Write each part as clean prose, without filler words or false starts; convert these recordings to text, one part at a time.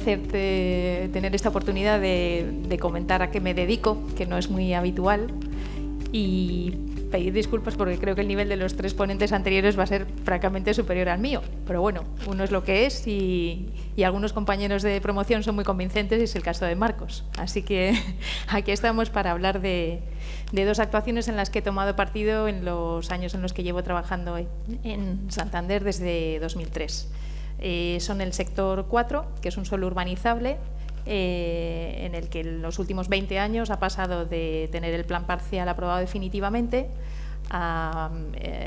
agradecerte tener esta oportunidad de comentar a qué me dedico, que no es muy habitual, y pedir disculpas porque creo que el nivel de los tres ponentes anteriores va a ser francamente superior al mío. Pero bueno, uno es lo que es y algunos compañeros de promoción son muy convincentes y es el caso de Marcos. Así que aquí estamos para hablar de dos actuaciones en las que he tomado partido en los años en los que llevo trabajando en Santander desde 2003. Son el sector 4, que es un suelo urbanizable, en el que en los últimos 20 años ha pasado de tener el plan parcial aprobado definitivamente a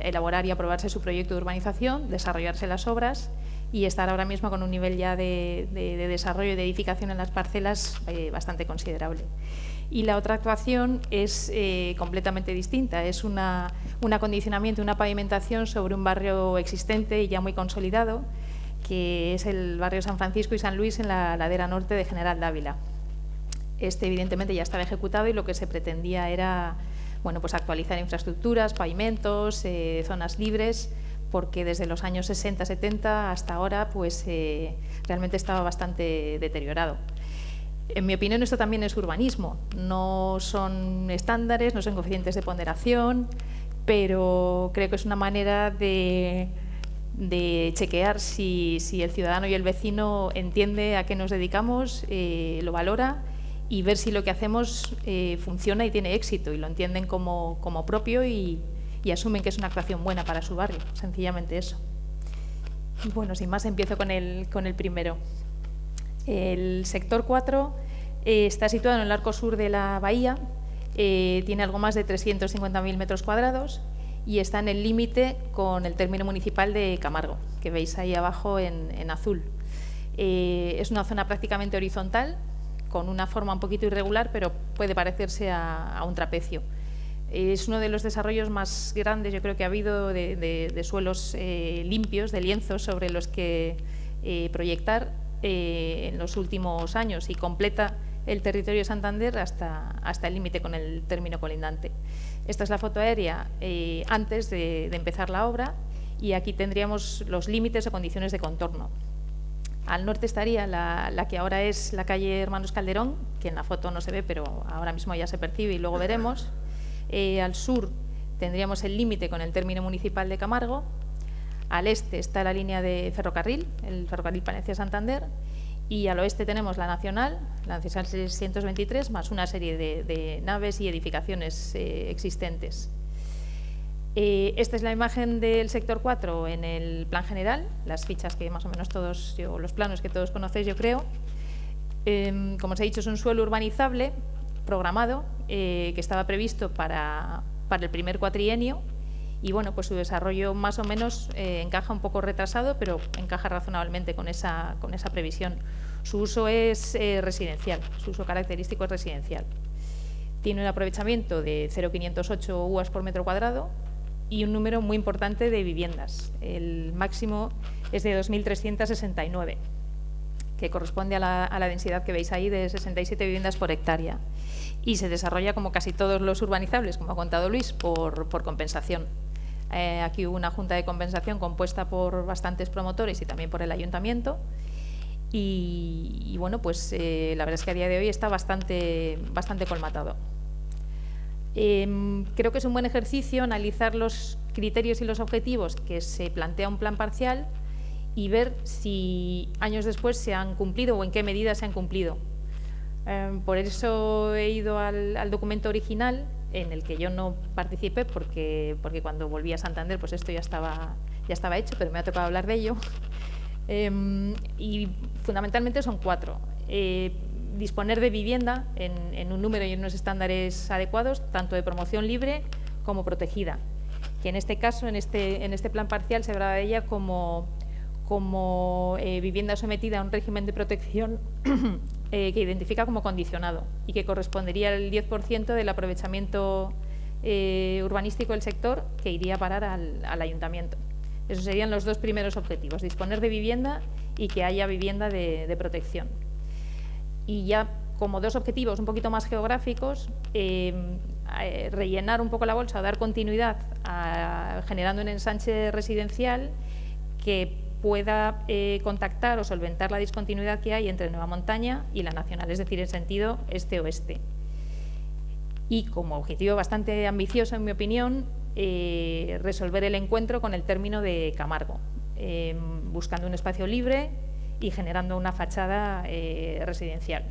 elaborar y aprobarse su proyecto de urbanización, desarrollarse las obras y estar ahora mismo con un nivel ya de desarrollo y de edificación en las parcelas bastante considerable. Y la otra actuación es completamente distinta, es un acondicionamiento, una pavimentación sobre un barrio existente y ya muy consolidado, que es el barrio San Francisco y San Luis en la ladera norte de General Dávila. Este evidentemente ya estaba ejecutado y lo que se pretendía era pues actualizar infraestructuras, pavimentos, zonas libres, porque desde los años 60-70 hasta ahora pues, realmente estaba bastante deteriorado. En mi opinión, esto también es urbanismo. No son estándares, no son coeficientes de ponderación, pero creo que es una manera de chequear si el ciudadano y el vecino entiende a qué nos dedicamos, lo valora y ver si lo que hacemos funciona y tiene éxito y lo entienden como propio y asumen que es una actuación buena para su barrio, sencillamente eso. Y bueno, sin más, empiezo con el primero. El sector 4 está situado en el arco sur de la bahía, tiene algo más de 350.000 metros cuadrados y está en el límite con el término municipal de Camargo, que veis ahí abajo en azul. Es una zona prácticamente horizontal, con una forma un poquito irregular, pero puede parecerse a un trapecio. Es uno de los desarrollos más grandes, yo creo, que ha habido de suelos limpios, de lienzos sobre los que proyectar en los últimos años y completa el territorio de Santander hasta el límite con el término colindante. Esta es la foto aérea antes de empezar la obra y aquí tendríamos los límites o condiciones de contorno. Al norte estaría la que ahora es la calle Hermanos Calderón, que en la foto no se ve, pero ahora mismo ya se percibe y luego veremos. Al sur tendríamos el límite con el término municipal de Camargo. Al este está la línea de ferrocarril, el ferrocarril Palencia-Santander. Y al oeste tenemos la Nacional 623, más una serie de naves y edificaciones existentes. Esta es la imagen del sector 4 en el plan general, las fichas que más o menos todos, los planos que todos conocéis, yo creo. Como os he dicho, es un suelo urbanizable programado que estaba previsto para el primer cuatrienio y bueno, pues su desarrollo más o menos encaja un poco retrasado, pero encaja razonablemente con esa previsión. Su uso es residencial, su uso característico es residencial. Tiene un aprovechamiento de 0,508 UAS por metro cuadrado y un número muy importante de viviendas. El máximo es de 2.369, que corresponde a la densidad que veis ahí de 67 viviendas por hectárea. Y se desarrolla como casi todos los urbanizables, como ha contado Luis, por compensación. Aquí hubo una junta de compensación compuesta por bastantes promotores y también por el ayuntamiento. Y bueno, pues la verdad es que a día de hoy está bastante colmatado. Creo que es un buen ejercicio analizar los criterios y los objetivos que se plantea un plan parcial y ver si años después se han cumplido o en qué medida se han cumplido. Por eso he ido al documento original, en el que yo no participé porque cuando volví a Santander pues esto ya estaba hecho, pero me ha tocado hablar de ello. Y fundamentalmente son 4. Disponer de vivienda en un número y en unos estándares adecuados, tanto de promoción libre como protegida, que en este caso, en este plan parcial, se hablaba de ella como vivienda sometida a un régimen de protección que identifica como condicionado y que correspondería al 10% del aprovechamiento urbanístico del sector que iría a parar al ayuntamiento. Esos serían los dos primeros objetivos, disponer de vivienda y que haya vivienda de protección. Y ya como dos objetivos un poquito más geográficos, rellenar un poco la bolsa, dar continuidad generando un ensanche residencial que pueda contactar o solventar la discontinuidad que hay entre Nueva Montaña y la Nacional, es decir, en sentido este-oeste. Y como objetivo bastante ambicioso, en mi opinión, resolver el encuentro con el término de Camargo, buscando un espacio libre y generando una fachada residencial.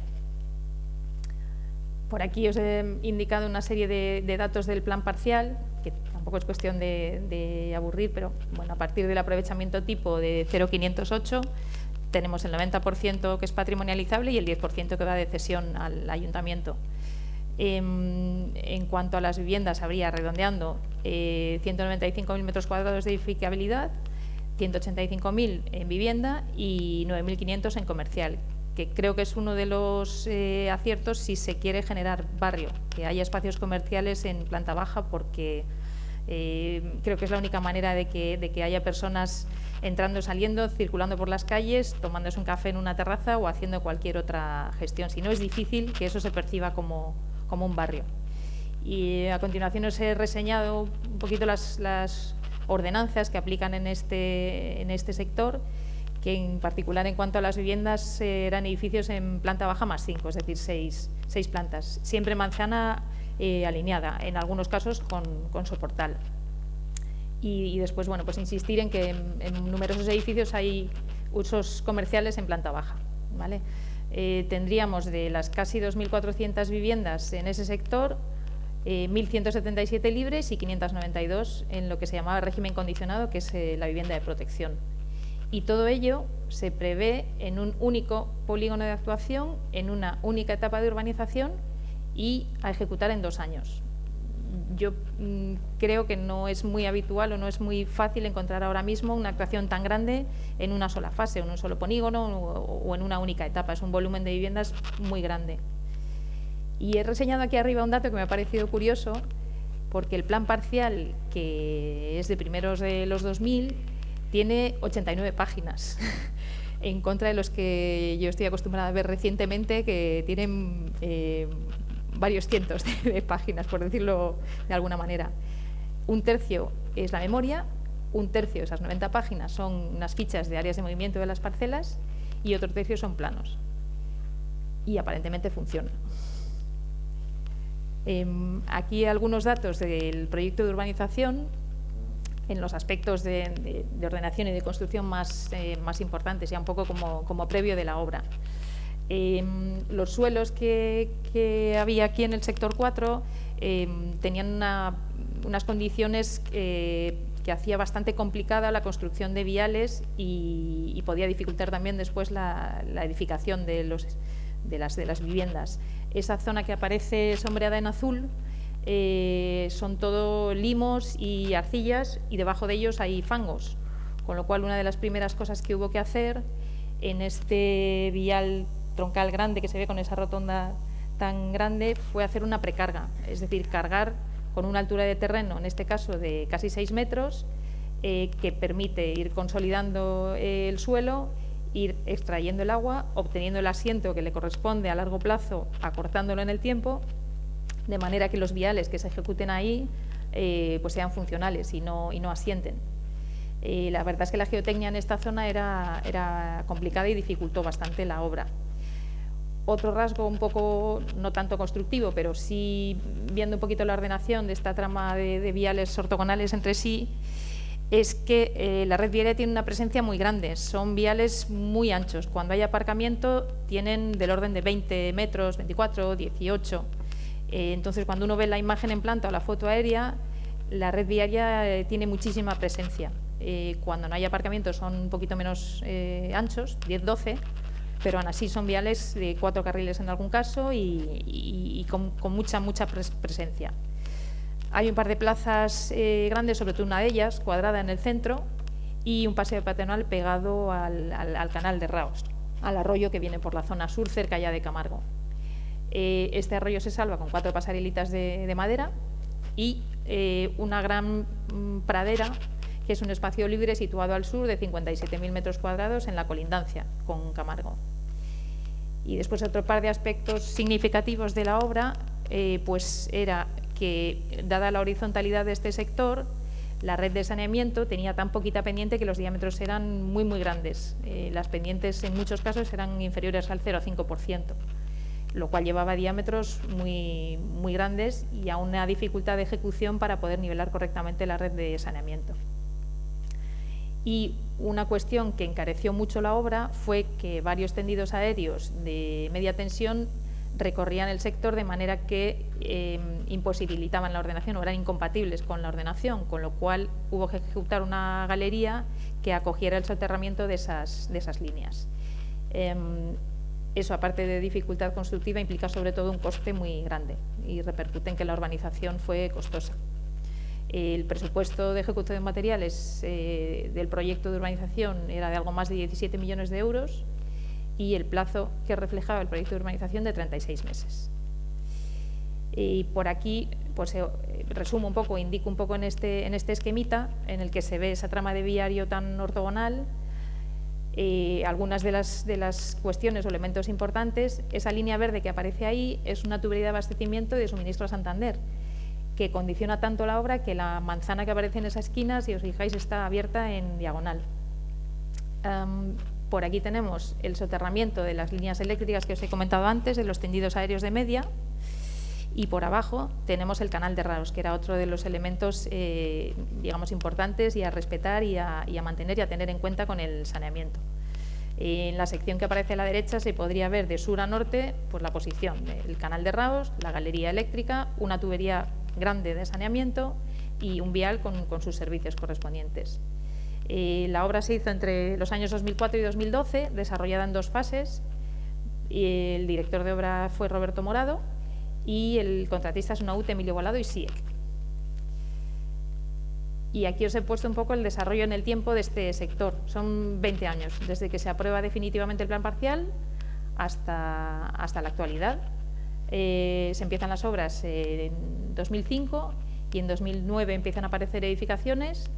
Por aquí os he indicado una serie de datos del plan parcial, que tampoco es cuestión de aburrir, pero bueno, a partir del aprovechamiento tipo de 0,508 tenemos el 90% que es patrimonializable y el 10% que va de cesión al ayuntamiento. En cuanto a las viviendas, habría, redondeando, 195.000 metros cuadrados de edificabilidad, 185.000 en vivienda y 9.500 en comercial, que creo que es uno de los aciertos si se quiere generar barrio, que haya espacios comerciales en planta baja, porque creo que es la única manera de que haya personas entrando, saliendo, circulando por las calles, tomándose un café en una terraza o haciendo cualquier otra gestión. Si no, es difícil que eso se perciba como un barrio. Y a continuación os he reseñado un poquito las ordenanzas que aplican en este sector, que en particular en cuanto a las viviendas eran edificios en planta baja más 5, es decir, 6 plantas, siempre manzana alineada, en algunos casos con soportal. Y después, bueno, pues insistir en que en numerosos edificios hay usos comerciales en planta baja, ¿vale? Tendríamos de las casi 2.400 viviendas en ese sector, 1.177 libres y 592 en lo que se llamaba régimen condicionado, que es la vivienda de protección. Y todo ello se prevé en un único polígono de actuación, en una única etapa de urbanización y a ejecutar en 2 años. Yo creo que no es muy habitual o no es muy fácil encontrar ahora mismo una actuación tan grande en una sola fase, en un solo polígono o en una única etapa. Es un volumen de viviendas muy grande. Y he reseñado aquí arriba un dato que me ha parecido curioso, porque el plan parcial, que es de primeros de los 2000, tiene 89 páginas, en contra de los que yo estoy acostumbrada a ver recientemente, que tienen varios cientos de páginas, por decirlo de alguna manera. Un tercio es la memoria, un tercio de esas 90 páginas son unas fichas de áreas de movimiento de las parcelas y otro tercio son planos. Y aparentemente funciona. Aquí algunos datos del proyecto de urbanización en los aspectos de ordenación y de construcción más importantes, ya un poco como previo de la obra. Los suelos que había aquí en el sector 4 tenían unas condiciones que hacía bastante complicada la construcción de viales y podía dificultar también después la edificación de las viviendas. Esa zona que aparece sombreada en azul son todo limos y arcillas y debajo de ellos hay fangos, con lo cual una de las primeras cosas que hubo que hacer en este vial troncal grande que se ve con esa rotonda tan grande fue hacer una precarga, es decir, cargar con una altura de terreno, en este caso de casi 6 metros, que permite ir consolidando el suelo, ir extrayendo el agua, obteniendo el asiento que le corresponde a largo plazo, acortándolo en el tiempo, de manera que los viales que se ejecuten ahí pues sean funcionales y no asienten. La verdad es que la geotecnia en esta zona era complicada y dificultó bastante la obra. Otro rasgo un poco, no tanto constructivo, pero sí viendo un poquito la ordenación de esta trama de viales ortogonales entre sí, es que la red viaria tiene una presencia muy grande. Son viales muy anchos. Cuando hay aparcamiento tienen del orden de 20 metros, 24, 18. Entonces, cuando uno ve la imagen en planta o la foto aérea, la red viaria tiene muchísima presencia. Cuando no hay aparcamiento son un poquito menos anchos, 10-12, pero aún así son viales de 4 carriles en algún caso y con mucha presencia. Hay un par de plazas grandes, sobre todo una de ellas, cuadrada en el centro, y un paseo peatonal pegado al canal de Raos, al arroyo que viene por la zona sur, cerca ya de Camargo. Este arroyo se salva con 4 pasarelitas de madera y una gran pradera, que es un espacio libre situado al sur de 57.000 metros cuadrados en la colindancia con Camargo. Y después otro par de aspectos significativos de la obra, pues era que, dada la horizontalidad de este sector, La red de saneamiento tenía tan poquita pendiente que los diámetros eran muy, muy grandes. Las pendientes en muchos casos eran inferiores al 0,5%, lo cual llevaba diámetros muy, muy grandes y a una dificultad de ejecución para poder nivelar correctamente la red de saneamiento. Y una cuestión que encareció mucho la obra fue que varios tendidos aéreos de media tensión recorrían el sector de manera que imposibilitaban la ordenación o eran incompatibles con la ordenación, con lo cual hubo que ejecutar una galería que acogiera el soterramiento de esas líneas. Eso, aparte de dificultad constructiva, implica sobre todo un coste muy grande y repercute en que la urbanización fue costosa. El presupuesto de ejecución de materiales del proyecto de urbanización era de algo más de 17 millones de euros y el plazo que reflejaba el proyecto de urbanización de 36 meses. Y por aquí pues, resumo un poco, indico un poco en este esquemita en el que se ve esa trama de viario tan ortogonal. Algunas de las cuestiones o elementos importantes. Esa línea verde que aparece ahí es una tubería de abastecimiento de suministro a Santander, que condiciona tanto la obra que la manzana que aparece en esa esquina, si os fijáis, está abierta en diagonal. Por aquí tenemos el soterramiento de las líneas eléctricas que os he comentado antes, de los tendidos aéreos de media, y por abajo tenemos el canal de Raos, que era otro de los elementos digamos, importantes y a respetar y a mantener y a tener en cuenta con el saneamiento. En la sección que aparece a la derecha se podría ver de sur a norte pues, la posición del canal de Raos, la galería eléctrica, una tubería grande de saneamiento y un vial con sus servicios correspondientes. La obra se hizo entre los años 2004 y 2012, desarrollada en 2 fases. El director de obra fue Roberto Morado y el contratista es una UTE, Emilio Volado y SIEC. Y aquí os he puesto un poco el desarrollo en el tiempo de este sector. Son 20 años, desde que se aprueba definitivamente el plan parcial hasta la actualidad. Se empiezan las obras en 2005 y en 2009 empiezan a aparecer edificaciones.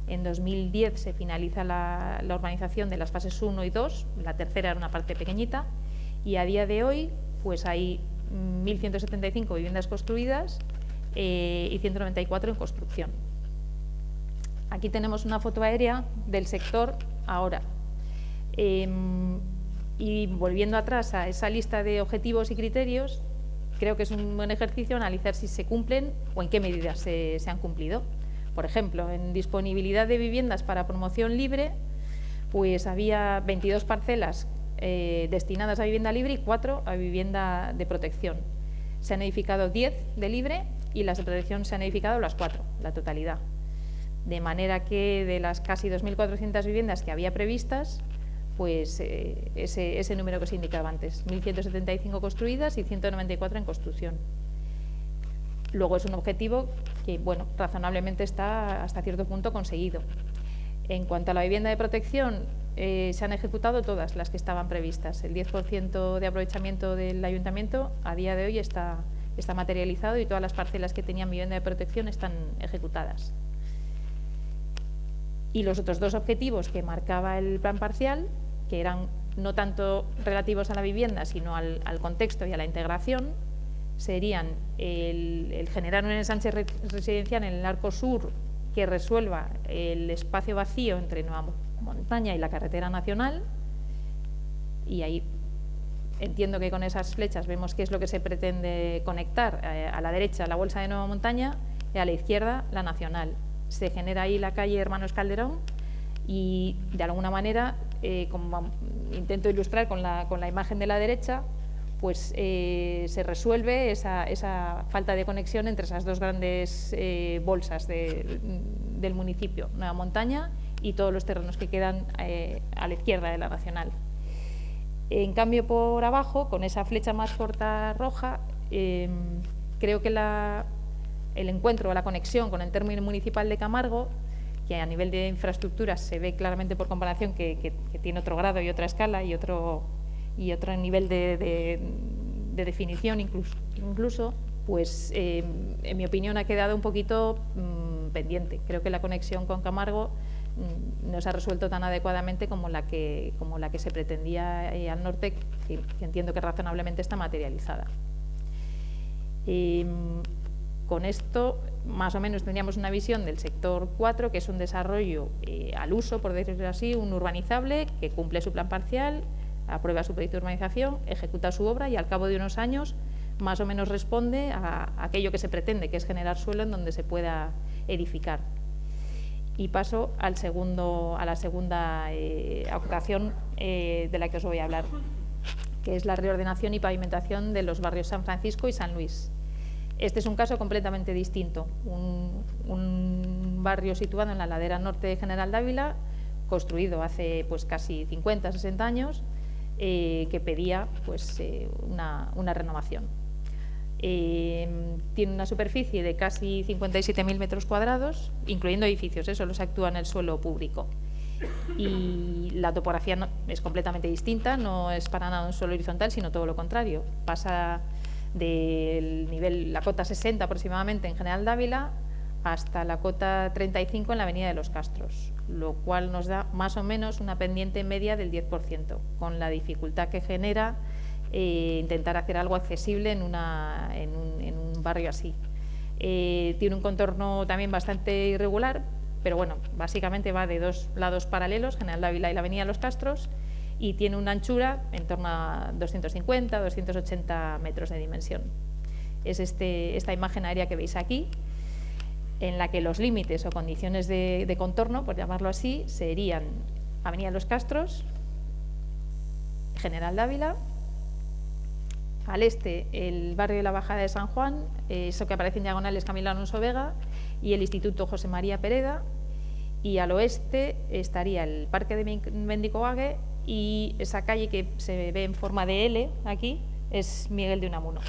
En 2010 se finaliza la urbanización de las fases 1 y 2, la tercera era una parte pequeñita, y a día de hoy pues hay 1.175 viviendas construidas y 194 en construcción. Aquí tenemos una foto aérea del sector ahora. Y volviendo atrás a esa lista de objetivos y criterios, creo que es un buen ejercicio analizar si se cumplen o en qué medidas se han cumplido. Por ejemplo, en disponibilidad de viviendas para promoción libre, pues había 22 parcelas destinadas a vivienda libre y 4 a vivienda de protección. Se han edificado 10 de libre y las de protección se han edificado las 4, la totalidad. De manera que de las casi 2.400 viviendas que había previstas, pues ese número que os indicaba antes, 1.175 construidas y 194 en construcción. Luego es un objetivo que, bueno, razonablemente está hasta cierto punto conseguido. En cuanto a la vivienda de protección, se han ejecutado todas las que estaban previstas. El 10% de aprovechamiento del ayuntamiento a día de hoy está materializado y todas las parcelas que tenían vivienda de protección están ejecutadas. Y los otros 2 objetivos que marcaba el plan parcial, que eran no tanto relativos a la vivienda, sino al contexto y a la integración, serían el generar un ensanche residencial en el arco sur que resuelva el espacio vacío entre Nueva Montaña y la carretera nacional, y ahí entiendo que con esas flechas vemos qué es lo que se pretende conectar. A la derecha la bolsa de Nueva Montaña y a la izquierda la nacional. Se genera ahí la calle Hermanos Calderón y de alguna manera, como intento ilustrar con la imagen de la derecha, pues se resuelve esa falta de conexión entre esas 2 grandes bolsas del municipio, Nueva Montaña y todos los terrenos que quedan a la izquierda de la nacional. En cambio, por abajo, con esa flecha más corta roja, creo que el encuentro o la conexión con el término municipal de Camargo, que a nivel de infraestructuras se ve claramente por comparación que tiene otro grado y otra escala y otro nivel de definición incluso, pues en mi opinión ha quedado un poquito pendiente. Creo que la conexión con Camargo no se ha resuelto tan adecuadamente como la que se pretendía al norte, que entiendo que razonablemente está materializada. Con esto, más o menos, tendríamos una visión del sector 4, que es un desarrollo al uso, por decirlo así, un urbanizable que cumple su plan parcial, aprueba su proyecto de urbanización, ejecuta su obra y al cabo de unos años más o menos responde a aquello que se pretende, que es generar suelo en donde se pueda edificar. Y paso a la segunda ocasión de la que os voy a hablar, que es la reordenación y pavimentación de los barrios San Francisco y San Luis. Este es un caso completamente distinto, un barrio situado en la ladera norte de General Dávila, construido hace pues casi 50, 60 años, que pedía pues, una renovación. Tiene una superficie de casi 57.000 metros cuadrados, incluyendo edificios, solo se actúa en el suelo público. Y la topografía es completamente distinta, no es para nada un suelo horizontal, sino todo lo contrario. Pasa del nivel, la cota 60 aproximadamente en General Dávila, hasta la cota 35 en la Avenida de los Castros, lo cual nos da más o menos una pendiente media del 10%, con la dificultad que genera intentar hacer algo accesible en un barrio así. Tiene un contorno también bastante irregular, pero bueno, básicamente va de dos lados paralelos, General Dávila y la Avenida de los Castros, y tiene una anchura en torno a 250, 280 metros de dimensión. Es esta imagen aérea que veis aquí, en la que los límites o condiciones de contorno, por llamarlo así, serían Avenida de los Castros, General Dávila, al este el barrio de la Bajada de San Juan, eso que aparece en diagonal es Camilo Alonso Vega, y el Instituto José María Pereda, y al oeste estaría el Parque de Mendicoague, y esa calle que se ve en forma de L aquí es Miguel de Unamuno.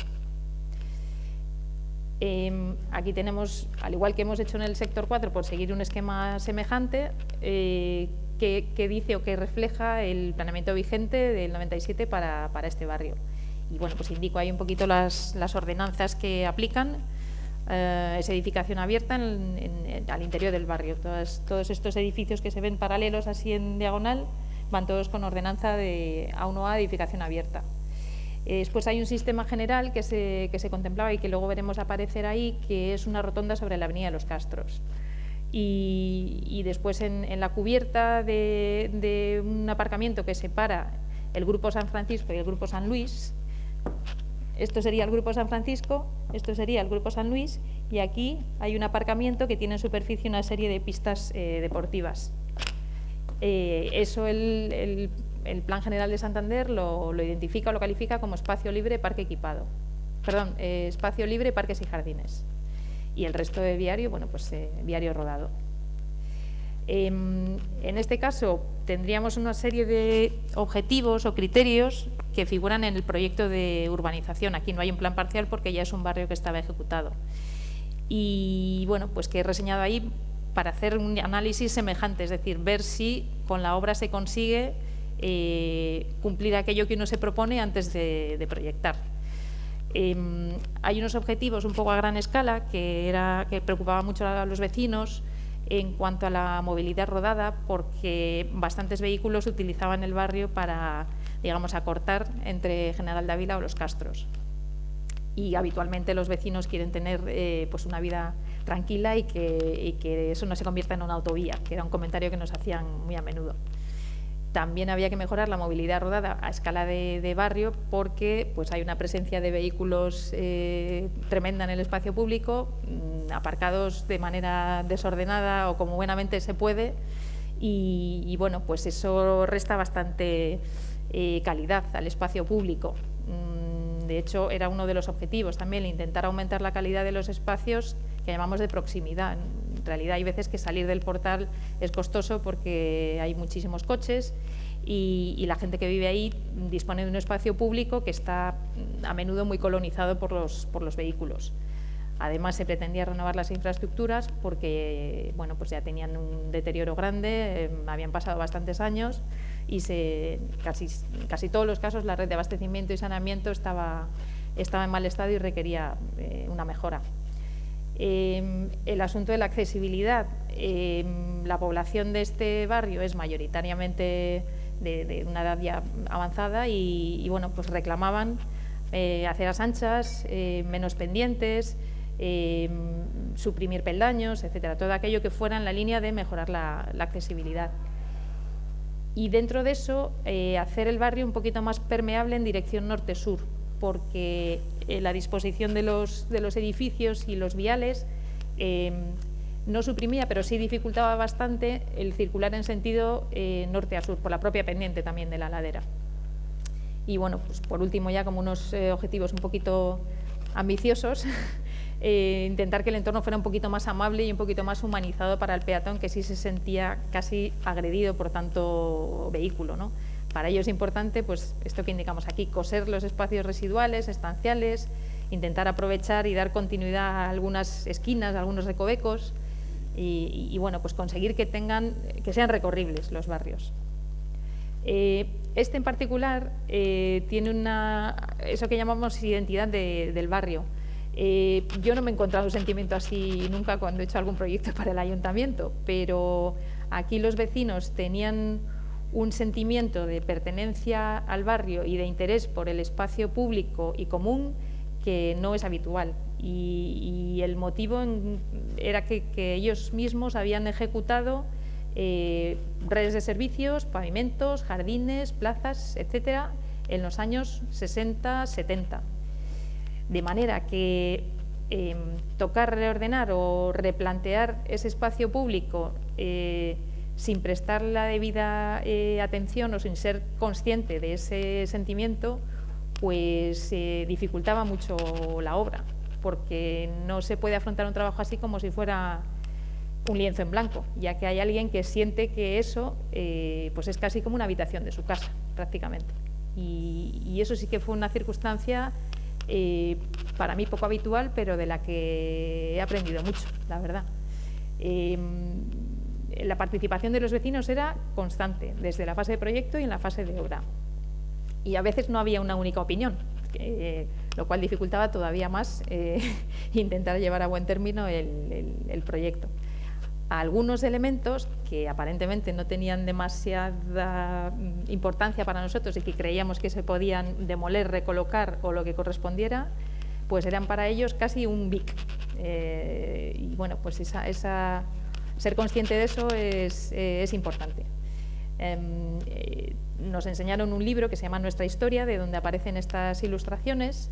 Aquí tenemos, al igual que hemos hecho en el sector 4, por seguir un esquema semejante, que dice o que refleja el planeamiento vigente del 97 para este barrio. Y bueno, pues indico ahí un poquito las ordenanzas que aplican. Es edificación abierta al interior del barrio. Todos estos edificios que se ven paralelos así en diagonal van todos con ordenanza de A1A, edificación abierta. Después hay un sistema general que se contemplaba y que luego veremos aparecer ahí, que es una rotonda sobre la Avenida de los Castros. Y después en la cubierta de un aparcamiento que separa el Grupo San Francisco y el Grupo San Luis, esto sería el Grupo San Francisco, esto sería el Grupo San Luis, y aquí hay un aparcamiento que tiene en superficie una serie de pistas deportivas. Eso el Plan General de Santander lo identifica o lo califica como espacio libre, parque equipado. Perdón, espacio libre, parques y jardines. Y el resto de viario, bueno, pues viario rodado. En este caso tendríamos una serie de objetivos o criterios que figuran en el proyecto de urbanización. Aquí no hay un plan parcial porque ya es un barrio que estaba ejecutado. Y bueno, pues que he reseñado ahí para hacer un análisis semejante, es decir, ver si con la obra se consigue cumplir aquello que uno se propone antes de proyectar. Hay unos objetivos un poco a gran escala que preocupaba mucho a los vecinos en cuanto a la movilidad rodada, porque bastantes vehículos utilizaban el barrio para, digamos, acortar entre General Dávila o los Castros. Y habitualmente los vecinos quieren tener pues una vida tranquila y que eso no se convierta en una autovía, que era un comentario que nos hacían muy a menudo. También había que mejorar la movilidad rodada a escala de barrio, porque pues hay una presencia de vehículos tremenda en el espacio público, aparcados de manera desordenada o como buenamente se puede, y bueno, pues eso resta bastante calidad al espacio público. De hecho, era uno de los objetivos también, intentar aumentar la calidad de los espacios que llamamos de proximidad. En realidad hay veces que salir del portal es costoso porque hay muchísimos coches y la gente que vive ahí dispone de un espacio público que está a menudo muy colonizado por los vehículos. Además, se pretendía renovar las infraestructuras porque bueno, pues ya tenían un deterioro grande, habían pasado bastantes años y casi todos los casos la red de abastecimiento y saneamiento estaba en mal estado y requería una mejora. El asunto de la accesibilidad. La población de este barrio es mayoritariamente de una edad ya avanzada y bueno, pues reclamaban aceras anchas, menos pendientes, suprimir peldaños, etcétera, todo aquello que fuera en la línea de mejorar la accesibilidad. Y dentro de eso, hacer el barrio un poquito más permeable en dirección norte-sur, porque la disposición de los edificios y los viales no suprimía, pero sí dificultaba bastante el circular en sentido norte a sur, por la propia pendiente también de la ladera. Y bueno, pues por último, ya como unos objetivos un poquito ambiciosos, intentar que el entorno fuera un poquito más amable y un poquito más humanizado para el peatón, que sí se sentía casi agredido por tanto vehículo, ¿no? Para ello es importante, pues esto que indicamos aquí, coser los espacios residuales, estanciales, intentar aprovechar y dar continuidad a algunas esquinas, a algunos recovecos y bueno, pues conseguir que sean recorribles los barrios. Este en particular tiene eso que llamamos identidad del barrio. Yo no me he encontrado un sentimiento así nunca cuando he hecho algún proyecto para el ayuntamiento, pero aquí los vecinos tenían un sentimiento de pertenencia al barrio y de interés por el espacio público y común que no es habitual. Y el motivo era que ellos mismos habían ejecutado redes de servicios, pavimentos, jardines, plazas, etcétera, en los años 60-70. De manera que tocar reordenar o replantear ese espacio público sin prestar la debida atención o sin ser consciente de ese sentimiento, pues dificultaba mucho la obra, porque no se puede afrontar un trabajo así como si fuera un lienzo en blanco, ya que hay alguien que siente que eso pues es casi como una habitación de su casa, prácticamente. Y eso sí que fue una circunstancia para mí poco habitual, pero de la que he aprendido mucho, la verdad. La participación de los vecinos era constante, desde la fase de proyecto y en la fase de obra. Y a veces no había una única opinión, lo cual dificultaba todavía más intentar llevar a buen término el proyecto. Algunos elementos que aparentemente no tenían demasiada importancia para nosotros y que creíamos que se podían demoler, recolocar o lo que correspondiera, pues eran para ellos casi un BIC. Y bueno, pues ser consciente de eso es importante. Nos enseñaron un libro que se llama Nuestra Historia, de donde aparecen estas ilustraciones,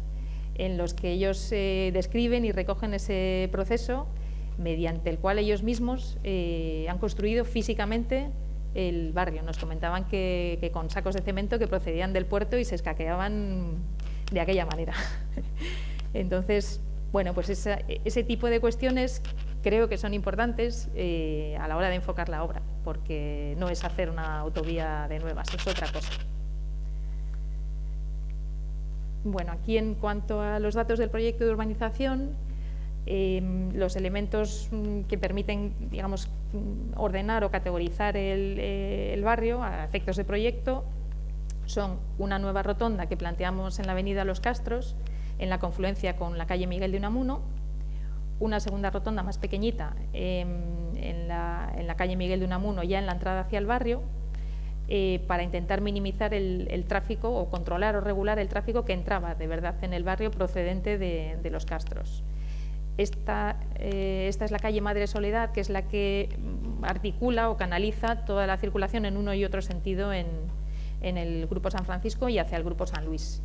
en los que ellos describen y recogen ese proceso mediante el cual ellos mismos han construido físicamente el barrio. Nos comentaban que con sacos de cemento que procedían del puerto y se escaqueaban de aquella manera. Entonces, bueno, pues ese tipo de cuestiones creo que son importantes a la hora de enfocar la obra, porque no es hacer una autovía de nuevas, es otra cosa. Bueno, aquí en cuanto a los datos del proyecto de urbanización, los elementos que permiten, digamos, ordenar o categorizar el barrio a efectos de proyecto son una nueva rotonda que planteamos en la avenida Los Castros, en la confluencia con la calle Miguel de Unamuno, una segunda rotonda más pequeñita en la calle Miguel de Unamuno, ya en la entrada hacia el barrio, para intentar minimizar el tráfico o controlar o regular el tráfico que entraba de verdad en el barrio procedente de Los Castros. Esta es la calle Madre Soledad, que es la que articula o canaliza toda la circulación en uno y otro sentido en el Grupo San Francisco y hacia el Grupo San Luis.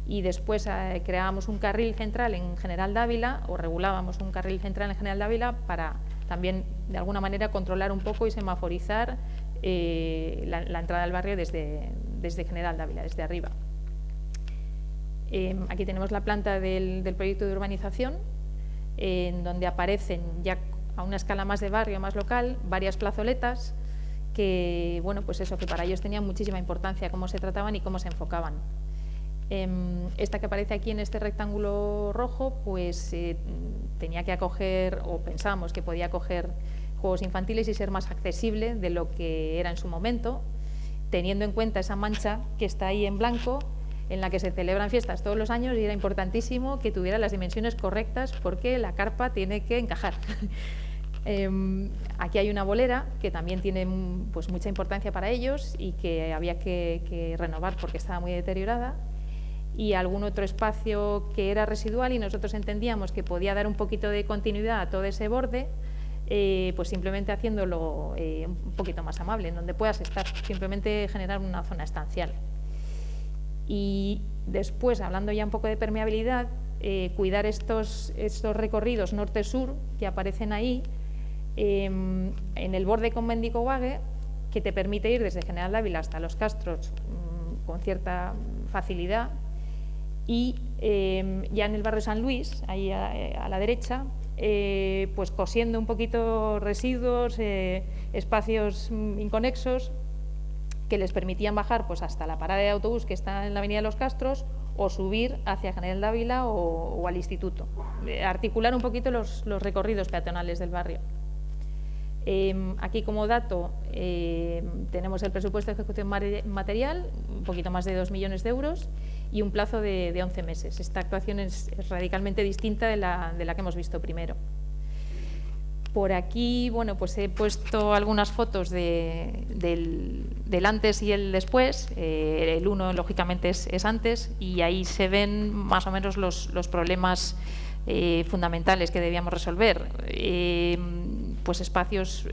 Y después creábamos un carril central en General Dávila, o regulábamos un carril central en General Dávila para también, de alguna manera, controlar un poco y semaforizar la entrada al barrio desde General Dávila, desde arriba. Aquí tenemos la planta del proyecto de urbanización, en donde aparecen ya a una escala más de barrio, más local, varias plazoletas que, bueno, pues eso, que para ellos tenían muchísima importancia, cómo se trataban y cómo se enfocaban. Esta que aparece aquí en este rectángulo rojo, pues tenía que acoger, o pensábamos que podía acoger juegos infantiles y ser más accesible de lo que era en su momento, teniendo en cuenta esa mancha que está ahí en blanco, en la que se celebran fiestas todos los años, y era importantísimo que tuviera las dimensiones correctas porque la carpa tiene que encajar. Aquí hay una bolera que también tiene pues mucha importancia para ellos y que había que renovar porque estaba muy deteriorada. y algún otro espacio que era residual y nosotros entendíamos que podía dar un poquito de continuidad a todo ese borde, pues simplemente haciéndolo un poquito más amable, en donde puedas estar, simplemente generar una zona estancial. Y después, hablando ya un poco de permeabilidad, cuidar estos recorridos norte-sur que aparecen ahí, en el borde con Mendicovague, que te permite ir desde General Dávila hasta Los Castros con cierta facilidad, y ya en el barrio San Luis, ahí a la derecha, pues cosiendo un poquito residuos, espacios inconexos que les permitían bajar pues hasta la parada de autobús que está en la avenida de Los Castros, o subir hacia General Dávila o al instituto, articular un poquito los recorridos peatonales del barrio. Aquí como dato tenemos el presupuesto de ejecución material, un poquito más de 2 millones de euros y un plazo de 11 meses. Esta actuación es radicalmente distinta de la que hemos visto primero. Por aquí, bueno, pues he puesto algunas fotos del antes y el después. El uno, lógicamente, es antes, y ahí se ven más o menos los problemas fundamentales que debíamos resolver. Pues espacios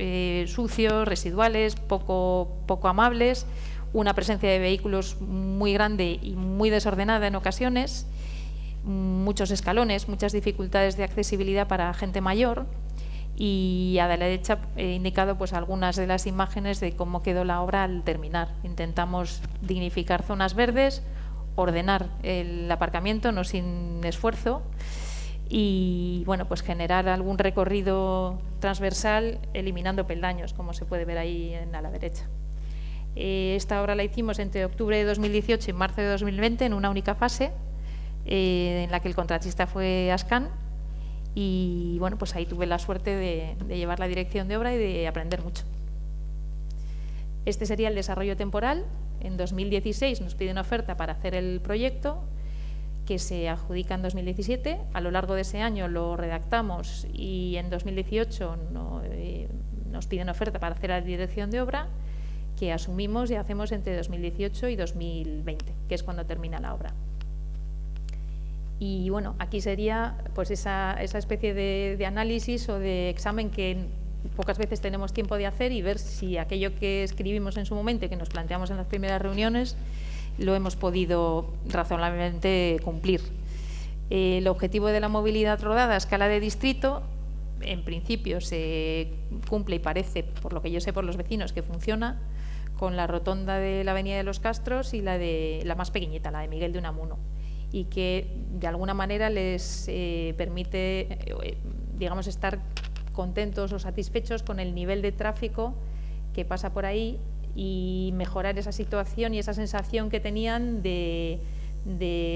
sucios, residuales, poco amables, una presencia de vehículos muy grande y muy desordenada en ocasiones, muchos escalones, muchas dificultades de accesibilidad para gente mayor. Y a la derecha he indicado pues algunas de las imágenes de cómo quedó la obra al terminar. Intentamos dignificar zonas verdes, ordenar el aparcamiento, no sin esfuerzo, y bueno, pues generar algún recorrido transversal eliminando peldaños, como se puede ver ahí a la derecha. Esta obra la hicimos entre octubre de 2018 y marzo de 2020 en una única fase, en la que el contratista fue Ascan. Y bueno, pues ahí tuve la suerte de llevar la dirección de obra y de aprender mucho. Este sería el desarrollo temporal. En 2016 nos piden oferta para hacer el proyecto, que se adjudica en 2017. A lo largo de ese año lo redactamos y en 2018 nos piden oferta para hacer la dirección de obra, que asumimos y hacemos entre 2018 y 2020, que es cuando termina la obra. Y bueno, aquí sería pues esa especie de análisis o de examen que pocas veces tenemos tiempo de hacer, y ver si aquello que escribimos en su momento y que nos planteamos en las primeras reuniones lo hemos podido razonablemente cumplir. El objetivo de la movilidad rodada a escala de distrito, en principio se cumple, y parece, por lo que yo sé por los vecinos, que funciona, con la rotonda de la avenida de Los Castros y la más pequeñita, la de Miguel de Unamuno, y que de alguna manera les permite, digamos, estar contentos o satisfechos con el nivel de tráfico que pasa por ahí, y mejorar esa situación y esa sensación que tenían de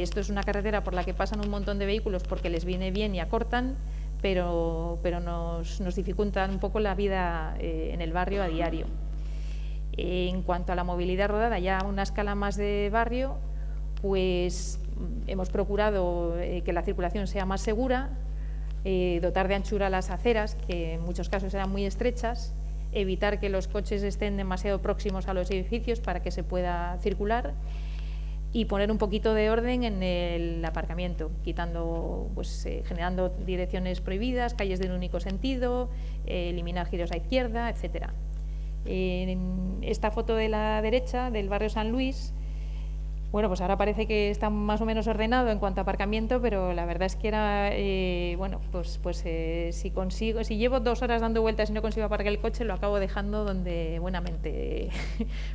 esto es una carretera por la que pasan un montón de vehículos porque les viene bien y acortan, pero nos dificultan un poco la vida en el barrio a diario. En cuanto a la movilidad rodada, ya a una escala más de barrio, pues hemos procurado que la circulación sea más segura, dotar de anchura las aceras, que en muchos casos eran muy estrechas, evitar que los coches estén demasiado próximos a los edificios para que se pueda circular, y poner un poquito de orden en el aparcamiento, quitando, pues, generando direcciones prohibidas, calles de un único sentido, eliminar giros a izquierda, etcétera. En esta foto de la derecha del barrio San Luis, bueno, pues ahora parece que está más o menos ordenado en cuanto a aparcamiento, pero la verdad es que era, bueno, si llevo 2 horas dando vueltas y no consigo aparcar el coche, lo acabo dejando donde buenamente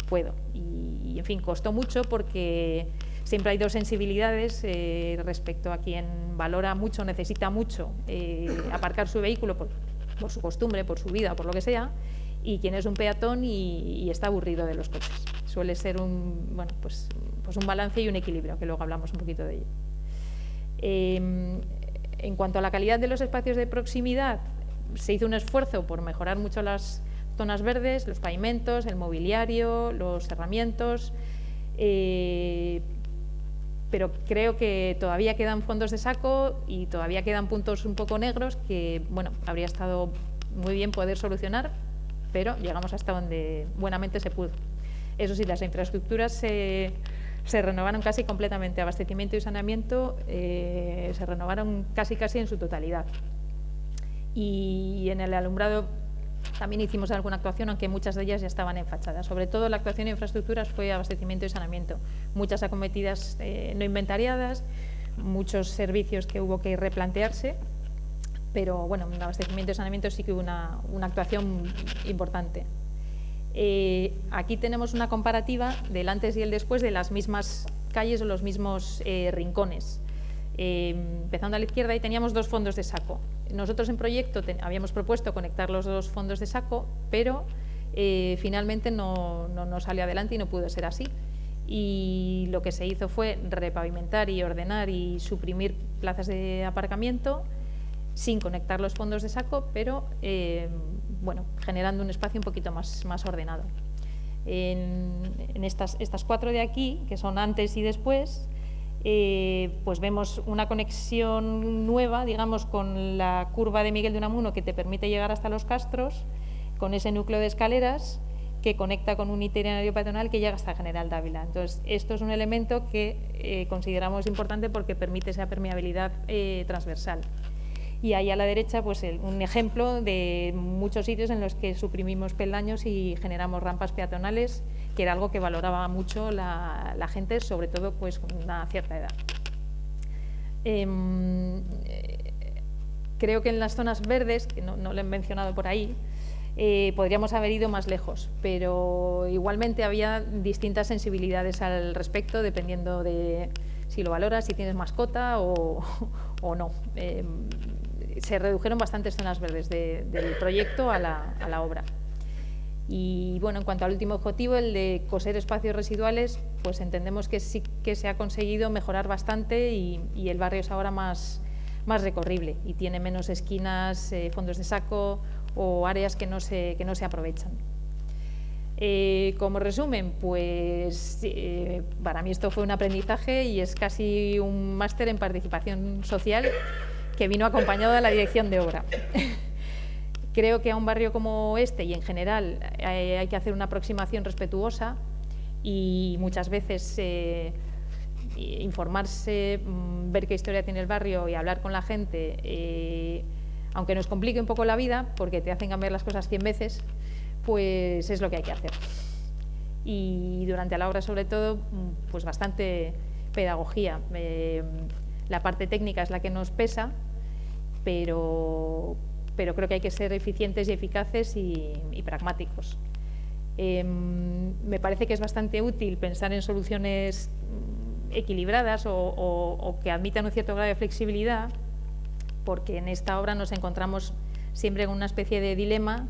puedo. Y, en fin, costó mucho porque siempre hay 2 sensibilidades respecto a quien valora mucho, necesita mucho aparcar su vehículo por su costumbre, por su vida, por lo que sea, y quien es un peatón y está aburrido de los coches. Suele ser un balance y un equilibrio, que luego hablamos un poquito de ello. En cuanto a la calidad de los espacios de proximidad, se hizo un esfuerzo por mejorar mucho las zonas verdes, los pavimentos, el mobiliario, los cerramientos, pero creo que todavía quedan fondos de saco y todavía quedan puntos un poco negros que, bueno, habría estado muy bien poder solucionar, pero llegamos hasta donde buenamente se pudo. Eso sí, las infraestructuras se renovaron casi completamente. Abastecimiento y saneamiento se renovaron casi en su totalidad. Y en el alumbrado también hicimos alguna actuación, aunque muchas de ellas ya estaban en fachada. Sobre todo la actuación de infraestructuras fue abastecimiento y saneamiento. Muchas acometidas no inventariadas, muchos servicios que hubo que replantearse, pero bueno, en abastecimiento y saneamiento sí que hubo una actuación importante. Aquí tenemos una comparativa del antes y el después de las mismas calles o los mismos rincones. Empezando a la izquierda, ahí teníamos 2 fondos de saco. Nosotros en proyecto habíamos propuesto conectar los 2 fondos de saco, pero finalmente no salió adelante y no pudo ser así. Y lo que se hizo fue repavimentar y ordenar y suprimir plazas de aparcamiento sin conectar los fondos de saco, pero bueno, generando un espacio un poquito más ordenado. En estas 4 de aquí, que son antes y después, pues vemos una conexión nueva, digamos, con la curva de Miguel de Unamuno, que te permite llegar hasta los Castros, con ese núcleo de escaleras que conecta con un itinerario peatonal que llega hasta General Dávila. Entonces, esto es un elemento que consideramos importante porque permite esa permeabilidad transversal. Y ahí a la derecha, pues un ejemplo de muchos sitios en los que suprimimos peldaños y generamos rampas peatonales, que era algo que valoraba mucho la gente, sobre todo pues con una cierta edad. Creo que en las zonas verdes, que no lo he mencionado por ahí, podríamos haber ido más lejos, pero igualmente había distintas sensibilidades al respecto, dependiendo de si lo valoras, si tienes mascota o no. Se redujeron bastantes zonas verdes del proyecto a la obra. Y bueno, en cuanto al último objetivo, el de coser espacios residuales, pues entendemos que sí que se ha conseguido mejorar bastante y el barrio es ahora más recorrible y tiene menos esquinas, fondos de saco o áreas que no se aprovechan. Como resumen, pues para mí esto fue un aprendizaje y es casi un máster en participación social que vino acompañado de la dirección de obra. Creo que a un barrio como este y en general hay que hacer una aproximación respetuosa y muchas veces informarse, ver qué historia tiene el barrio y hablar con la gente, aunque nos complique un poco la vida porque te hacen cambiar las cosas 100 veces, pues es lo que hay que hacer. Y durante la obra, sobre todo, pues bastante pedagogía. La parte técnica es la que nos pesa, pero creo que hay que ser eficientes y eficaces y pragmáticos. Me parece que es bastante útil pensar en soluciones equilibradas o que admitan un cierto grado de flexibilidad, porque en esta obra nos encontramos siempre en una especie de dilema.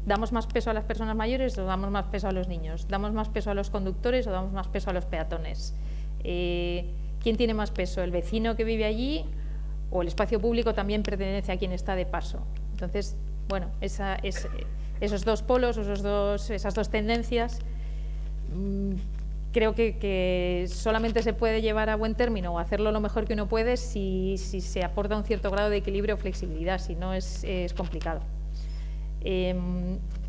¿Damos más peso a las personas mayores o damos más peso a los niños? ¿Damos más peso a los conductores o damos más peso a los peatones? ¿Quién tiene más peso? ¿El vecino que vive allí o el espacio público también pertenece a quien está de paso? Entonces, bueno, esos 2 polos, esas dos tendencias, creo que solamente se puede llevar a buen término o hacerlo lo mejor que uno puede si se aporta un cierto grado de equilibrio o flexibilidad, si no es complicado.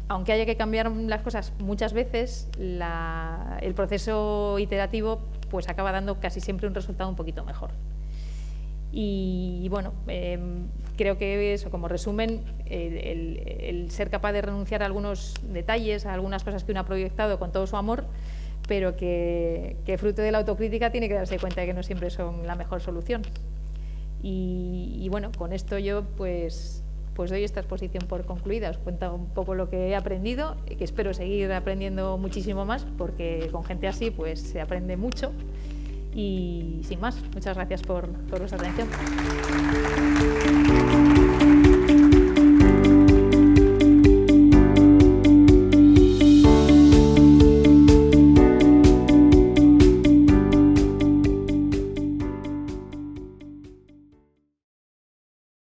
Aunque haya que cambiar las cosas muchas veces, el proceso iterativo pues acaba dando casi siempre un resultado un poquito mejor. Y bueno, creo que eso, como resumen, el ser capaz de renunciar a algunos detalles, a algunas cosas que uno ha proyectado con todo su amor, pero que fruto de la autocrítica tiene que darse cuenta de que no siempre son la mejor solución. Y bueno, con esto yo pues doy esta exposición por concluida. Os cuento un poco lo que he aprendido y que espero seguir aprendiendo muchísimo más, porque con gente así pues se aprende mucho. Y sin más, muchas gracias por vuestra atención.